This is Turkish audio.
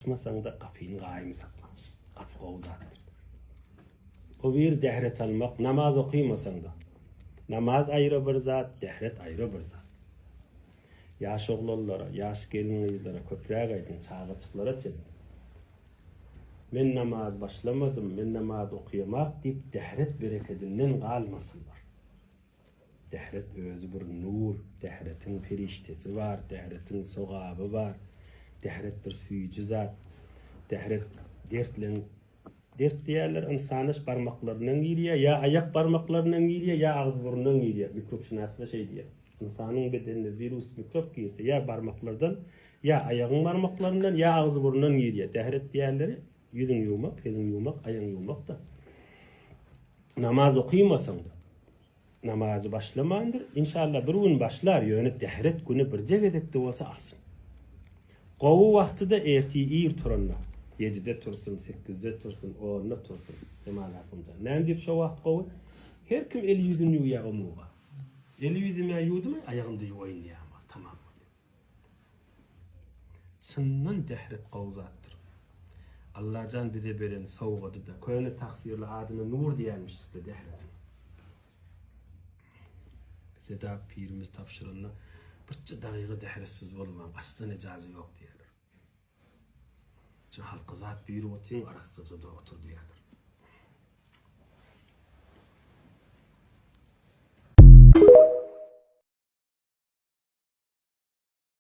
açmasan da kapıyın qaýym sakla. Kapı gowzatdyr. O bir dehret almak, namaz okuymasan da. Namaz ayrı bir zat, dehret ayrı bir zat. Yaş oğlanlara, yaş gelin kızlara köprüye gaydın, çağıçıklara çedin. Men namaz başlamadım, men namaz okuyamak deyip dehret bereketinden kalmasınlar. Dehret özü bir nur, dehretin periştesi var, dehretin sogabı var, dehret bir suyucu zat, dehret dert diýerler insanış parmaklarından giriyor, ya ayak parmaklarından giriyor, ya ağız burundan giriyor. Mikropşinasında şey diyor. İnsanın bedeninde virüs, mikrop girse ya parmaklardan, ya ayağın parmaklarından, ya ağız burundan giriyor. Dehret diýerleri yüzün yumak, elin yumak, ayağın yumak da. Namaz okuymasan da, namazı başlamandır. İnşallah bir gün başlar, yönü dehret günü bir cegedekte olsa alsın. Qowu wagtyda erti ir turanlar. 7'de tursun, 8'de tursun, 10'da tursun. Demal hakkında. Näme diýip şo wagt gowy? Her kim eli yüzünü ýuýagymuga. Eli yüzüme ýuwdymy, aýagymdy ýuwaýyn diýýär. Tamam. Çyndan dehret gowzatdyr. Allah can bize beren sowgady da, köýne taksirli adyna nur diýermişdi dehret. Bize pirimiz tapşyryny bir dagyga dehretsiz bolmaň, aslan ejazy ýok diýerler. Halkı zat büyür otin arasıda da otur diyorlar.